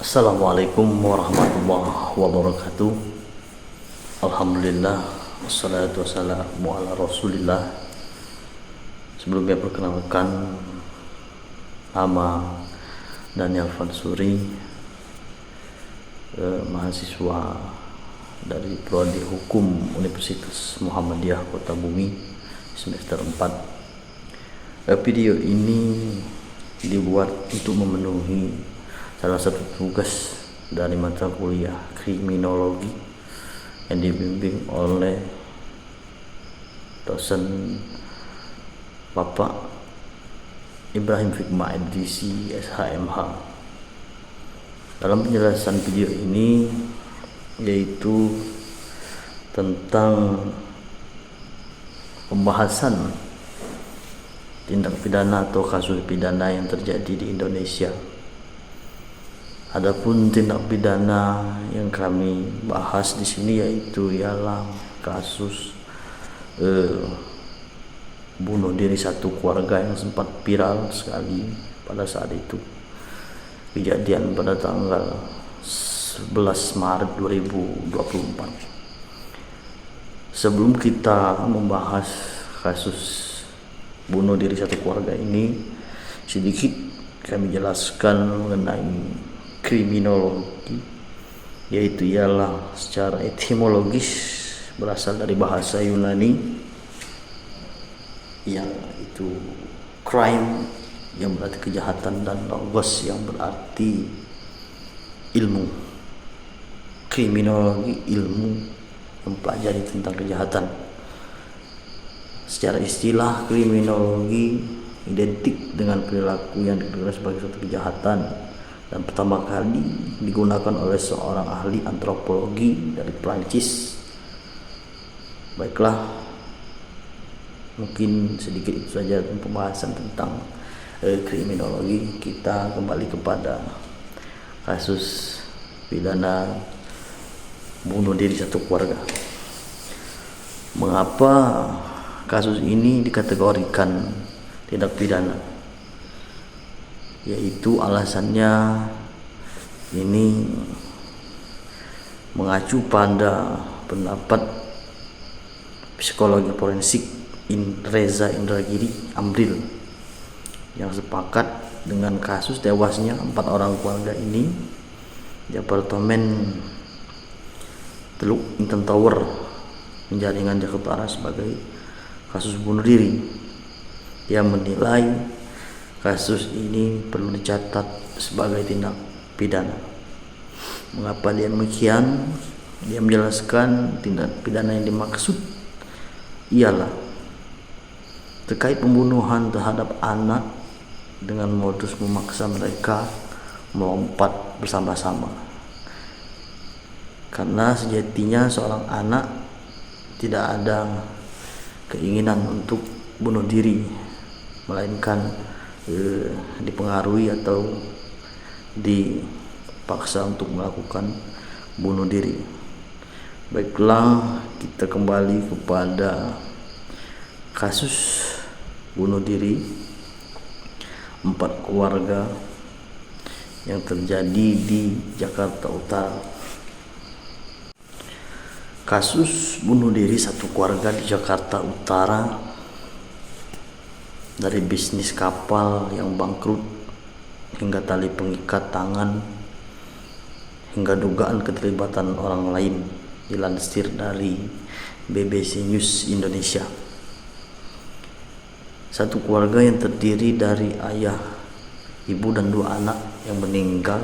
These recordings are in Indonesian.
Assalamualaikum warahmatullahi wabarakatuh. Alhamdulillah, wassalatu wassalamu ala rasulillah. Sebelumnya perkenalkan, nama Daniel Fansuri, mahasiswa dari Prodi Hukum Universitas Muhammadiyah Kota Bumi, semester 4. Video ini dibuat untuk memenuhi salah satu tugas dari mata kuliah kriminologi yang dibimbing oleh dosen Bapak Ibrahim Fikma MDC SHMH. Dalam penjelasan video ini yaitu tentang pembahasan tindak pidana atau kasus pidana yang terjadi di Indonesia. Adapun tindak pidana yang kami bahas di sini yaitu ialah kasus bunuh diri satu keluarga yang sempat viral sekali pada saat itu. Kejadian pada tanggal 11 Maret 2024. Sebelum kita membahas kasus bunuh diri satu keluarga ini, sedikit kami jelaskan mengenai kriminologi, yaitu ialah secara etimologis berasal dari bahasa Yunani yang itu crime yang berarti kejahatan dan logos yang berarti ilmu. Kriminologi ilmu mempelajari tentang kejahatan. Secara istilah, kriminologi identik dengan perilaku yang dikatakan sebagai suatu kejahatan dan pertama kali digunakan oleh seorang ahli antropologi dari Prancis. Baiklah, mungkin sedikit itu saja pembahasan tentang kriminologi. Kita kembali kepada kasus pidana bunuh diri satu keluarga. Mengapa kasus ini dikategorikan tindak pidana? Yaitu alasannya ini mengacu pada pendapat psikologi forensik Reza Indragiri Amril yang sepakat dengan kasus tewasnya 4 orang keluarga ini di apartemen Teluk Intan Tower, Penjaringan, Jakarta Utara sebagai kasus bunuh diri. Dia menilai kasus ini perlu dicatat sebagai tindak pidana. Mengapa dia demikian? Dia menjelaskan tindak pidana yang dimaksud ialah terkait pembunuhan terhadap anak dengan modus memaksa mereka melompat bersama-sama. Karena sejatinya seorang anak tidak ada keinginan untuk bunuh diri, melainkan dipengaruhi atau dipaksa untuk melakukan bunuh diri. Baiklah, kita kembali kepada kasus bunuh diri 4 keluarga yang terjadi di Jakarta Utara. Kasus bunuh diri satu keluarga di Jakarta Utara, dari bisnis kapal yang bangkrut hingga tali pengikat tangan hingga dugaan keterlibatan orang lain, dilansir dari BBC News Indonesia. Satu keluarga yang terdiri dari ayah, ibu dan 2 anak yang meninggal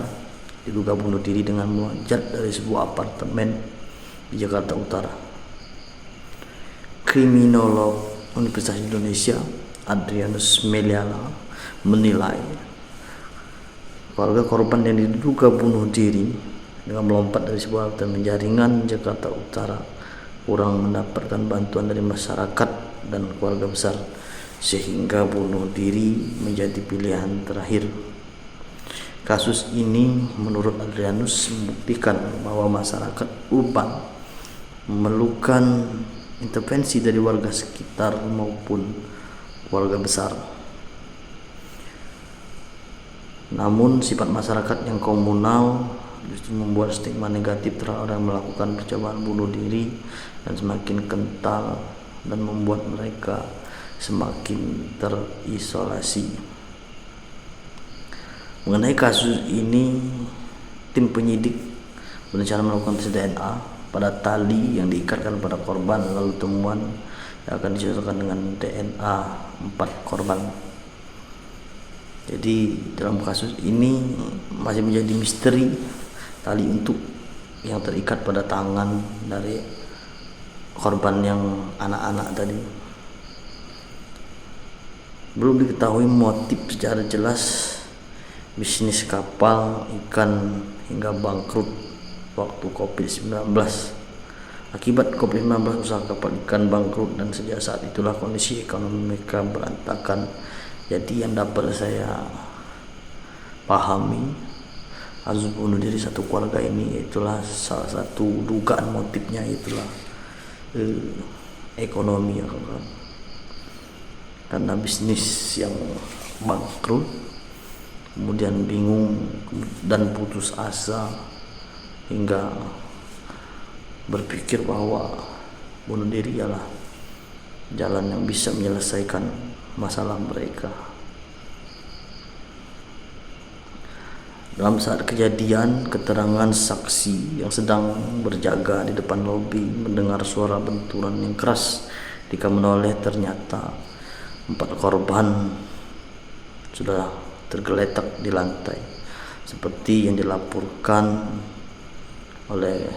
diduga bunuh diri dengan meloncat dari sebuah apartemen di Jakarta Utara. Kriminolog Universitas Indonesia Adrianus Meliala menilai keluarga korban yang diduga bunuh diri dengan melompat dari sebuah apartemen Penjaringan, Jakarta Utara kurang mendapatkan bantuan dari masyarakat dan keluarga besar, sehingga bunuh diri menjadi pilihan terakhir. Kasus ini menurut Adrianus membuktikan bahwa masyarakat urban memerlukan intervensi dari warga sekitar maupun keluarga besar. Namun sifat masyarakat yang komunal justru membuat stigma negatif terhadap orang yang melakukan percobaan bunuh diri dan semakin kental dan membuat mereka semakin terisolasi. Mengenai kasus ini, tim penyidik berencana melakukan tes DNA pada tali yang diikatkan pada korban, lalu temuan yang akan dicocokkan dengan DNA 4 korban. Jadi dalam kasus ini masih menjadi misteri tali untuk yang terikat pada tangan dari korban yang anak-anak tadi. Belum diketahui motif secara jelas bisnis kapal ikan hingga bangkrut waktu COVID-19. Akibat COVID-19 usaha kapal ikan bangkrut dan sejak saat itulah kondisi ekonomi mereka berantakan. Jadi yang dapat saya pahami, kasus bunuh diri satu keluarga ini itulah salah satu dugaan motifnya itulah ekonomi ya kawan. Karena bisnis yang bangkrut, kemudian bingung dan putus asa hingga berpikir bahwa bunuh diri ialah jalan yang bisa menyelesaikan masalah mereka. Dalam saat kejadian, keterangan saksi yang sedang berjaga di depan lobi mendengar suara benturan yang keras. Ketika menoleh, ternyata 4 korban sudah tergeletak di lantai seperti yang dilaporkan oleh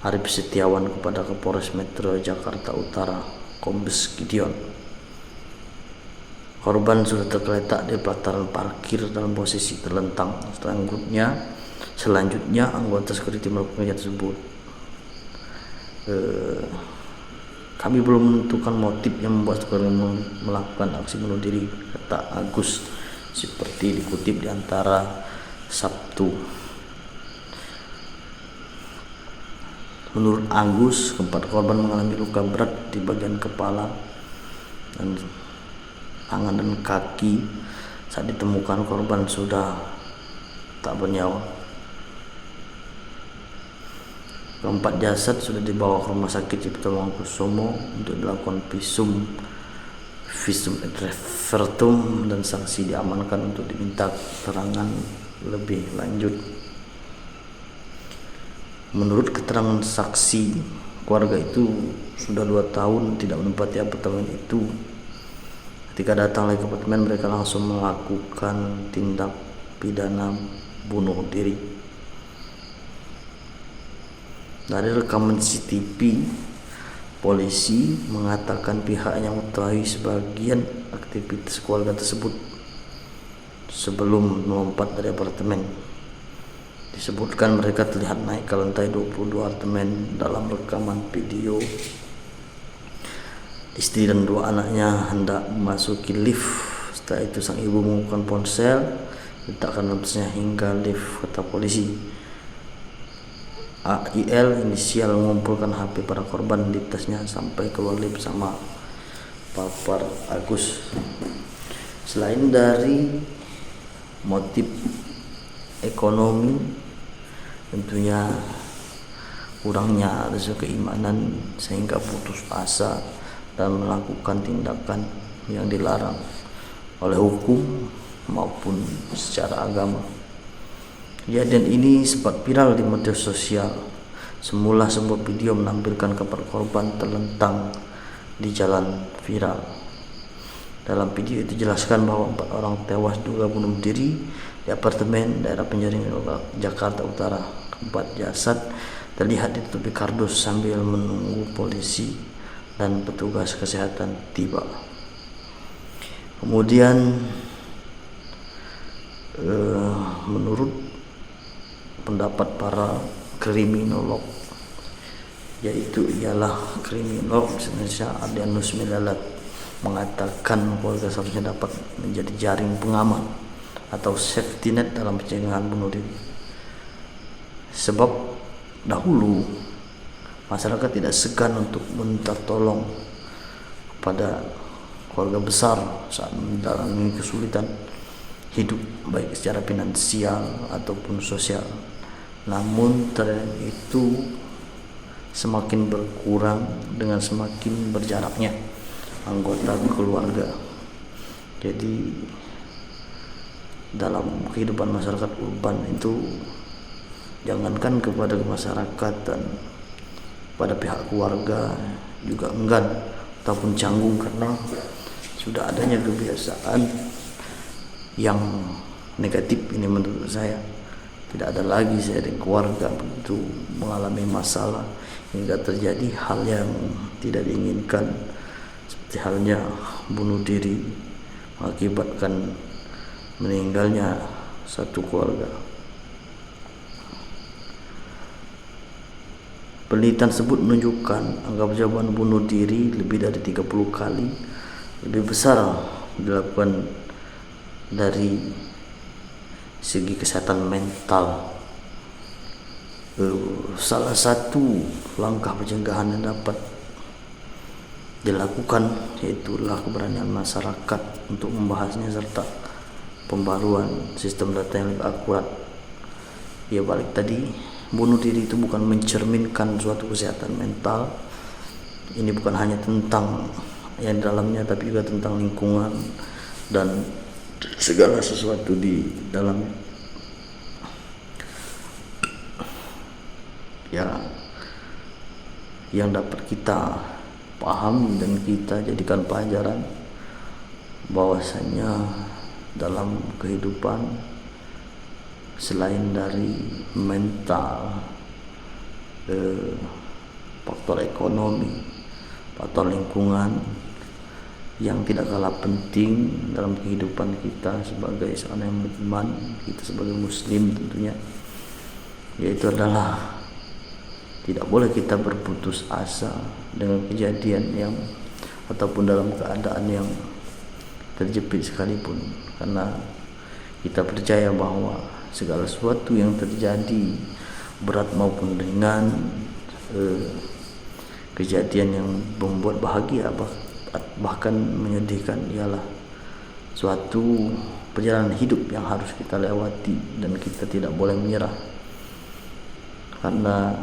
Arif Setiawan kepada Kapolres Metro Jakarta Utara, Kombes Gideon. Korban sudah tergeletak di pelataran parkir dalam posisi terlentang. Selanjutnya anggota security melakukan kejadian tersebut. Kami belum menentukan motif yang membuat korban melakukan aksi bunuh diri, kata Agus, seperti dikutip di Antara Sabtu. Menurut Agus, 4 korban mengalami luka berat di bagian kepala dan tangan dan kaki. Saat ditemukan, korban sudah tak bernyawa. Keempat jasad sudah dibawa ke rumah sakit Cipto Mangunkusumo untuk dilakukan visum et repertum dan saksi diamankan untuk diminta keterangan lebih lanjut. Menurut keterangan saksi, keluarga itu sudah 2 tahun tidak menempati apartemen itu. Ketika datang lagi ke apartemen, mereka langsung melakukan tindak pidana bunuh diri. Dari rekaman CCTV, polisi mengatakan pihaknya mengetahui sebagian aktivitas keluarga tersebut sebelum melompat dari apartemen. Disebutkan mereka terlihat naik ke lantai 22 apartemen. Dalam rekaman video, istri dan 2 anaknya hendak memasuki lift. Setelah itu sang ibu menggunakan ponsel, letakkan dalam tasnya hingga lift, kata polisi. AIL inisial mengumpulkan HP para korban di tasnya sampai keluar lift bersama papar Agus. Selain dari motif ekonomi, tentunya kurangnya rasa keimanan sehingga putus asa dan melakukan tindakan yang dilarang oleh hukum maupun secara agama. Kejadian ini sempat viral di media sosial. Semula sebuah video menampilkan kapal korban terlentang di jalan viral. Dalam video itu dijelaskan bahwa 4 orang tewas diduga bunuh diri di apartemen daerah Penjaringan Jakarta Utara. 4 jasad terlihat ditutupi kardus sambil menunggu polisi dan petugas kesehatan tiba. Kemudian menurut pendapat para kriminolog, yaitu ialah kriminolog Indonesia Adrianus Milalat, mengatakan keluarga seharusnya dapat menjadi jaring pengaman atau safety net dalam pencegahan bunuh diri. Sebab dahulu masyarakat tidak segan untuk minta tolong kepada keluarga besar saat mengalami kesulitan. hidup baik secara finansial ataupun sosial. Namun tren itu semakin berkurang dengan semakin berjaraknya anggota keluarga. Jadi dalam kehidupan masyarakat urban itu, jangankan kepada masyarakat dan pada pihak keluarga juga enggan ataupun canggung karena sudah adanya kebiasaan yang negatif ini. Menurut saya tidak ada lagi sharing keluarga begitu mengalami masalah hingga terjadi hal yang tidak diinginkan, seperti halnya bunuh diri mengakibatkan meninggalnya satu keluarga. Penelitian tersebut menunjukkan angka percobaan bunuh diri lebih dari 30 kali lebih besar dilakukan dari segi kesehatan mental. Salah satu langkah pencegahan yang dapat dilakukan yaitulah keberanian masyarakat untuk membahasnya serta pembaruan sistem data yang lebih akurat. Ya, balik tadi, bunuh diri itu bukan mencerminkan suatu kesehatan mental. Ini bukan hanya tentang yang di dalamnya, tapi juga tentang lingkungan dan segala sesuatu di dalamnya. Ya, yang dapat kita paham dan kita jadikan pelajaran bahwasanya dalam kehidupan selain dari mental, faktor ekonomi, faktor lingkungan yang tidak kalah penting dalam kehidupan kita sebagai seorang yang beriman, kita sebagai muslim tentunya, yaitu adalah tidak boleh kita berputus asa dengan kejadian yang ataupun dalam keadaan yang terjepit sekalipun, karena kita percaya bahwa segala sesuatu yang terjadi berat maupun ringan, kejadian yang membuat bahagia bahkan menyedihkan, ialah suatu perjalanan hidup yang harus kita lewati dan kita tidak boleh menyerah. Karena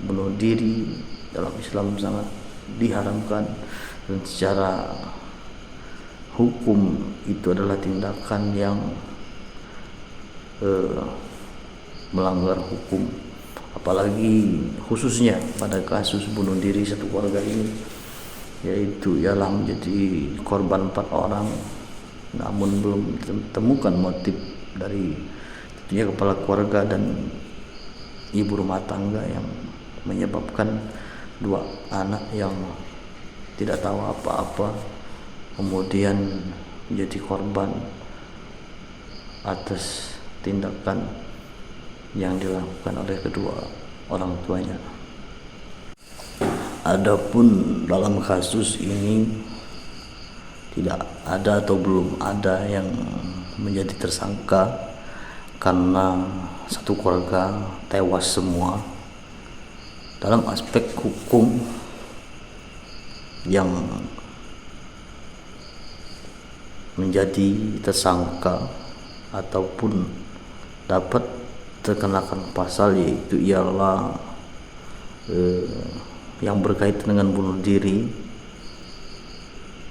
bunuh diri dalam Islam sangat diharamkan dan secara hukum itu adalah tindakan yang melanggar hukum, apalagi khususnya pada kasus bunuh diri satu keluarga ini, yaitu ialah menjadi korban 4 orang, namun belum ditemukan motif dari tentunya kepala keluarga dan ibu rumah tangga yang menyebabkan 2 anak yang tidak tahu apa-apa kemudian menjadi korban atas tindakan yang dilakukan oleh kedua orang tuanya. Adapun dalam kasus ini tidak ada atau belum ada yang menjadi tersangka karena satu keluarga tewas semua. Dalam aspek hukum yang menjadi tersangka ataupun dapat terkenakan pasal, yaitu ialah yang berkaitan dengan bunuh diri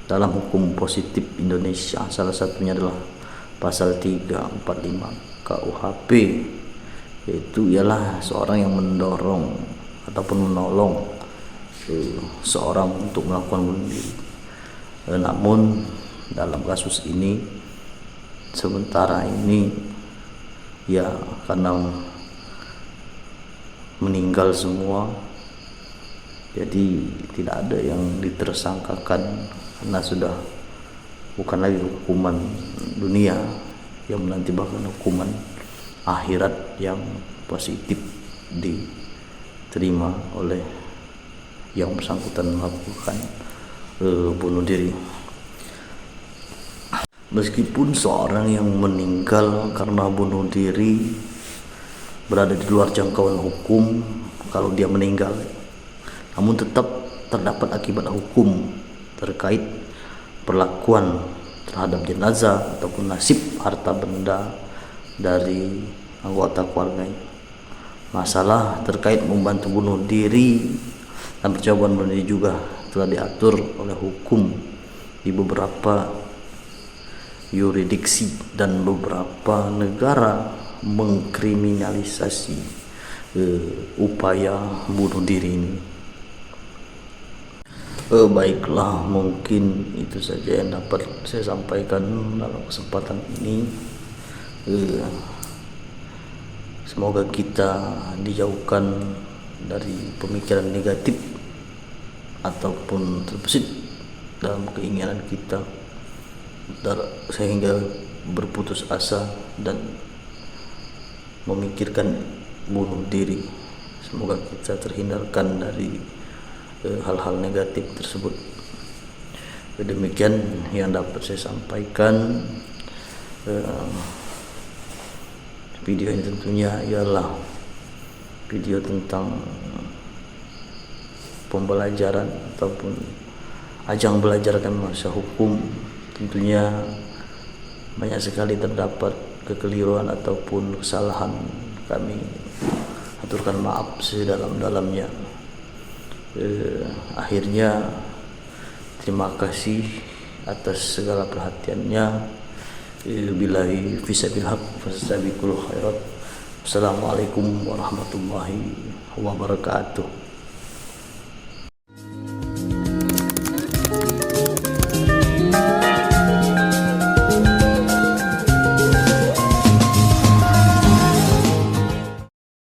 dalam hukum positif Indonesia. Salah satunya adalah pasal 345 KUHP, yaitu ialah seorang yang mendorong ataupun menolong seorang untuk melakukan bunuh diri. Namun dalam kasus ini sementara ini ya karena meninggal semua, jadi tidak ada yang ditersangkakan karena sudah bukan lagi hukuman dunia yang menanti, bahkan hukuman akhirat yang positif diterima oleh yang bersangkutan melakukan bunuh diri. Meskipun seorang yang meninggal karena bunuh diri berada di luar jangkauan hukum kalau dia meninggal, namun tetap terdapat akibat hukum terkait perlakuan terhadap jenazah ataupun nasib harta benda dari anggota keluarganya. Masalah terkait membantu bunuh diri dan percobaan bunuh diri juga telah diatur oleh hukum di beberapa yurisdiksi, dan beberapa negara mengkriminalisasi upaya bunuh diri ini. Baiklah, mungkin itu saja yang dapat saya sampaikan dalam kesempatan ini. Semoga kita dijauhkan dari pemikiran negatif ataupun terbesit dalam keinginan kita sehingga berputus asa dan memikirkan bunuh diri. Semoga kita terhindarkan dari hal-hal negatif tersebut. Demikian yang dapat saya sampaikan. Video ini tentunya ialah video tentang pembelajaran ataupun ajang belajar kami masa hukum. Tentunya banyak sekali terdapat kekeliruan ataupun kesalahan, kami aturkan maaf sedalam-dalamnya. Akhirnya terima kasih atas segala perhatiannya. Billahi fisabil haq fastabiqul khairat. Assalamualaikum warahmatullahi wabarakatuh.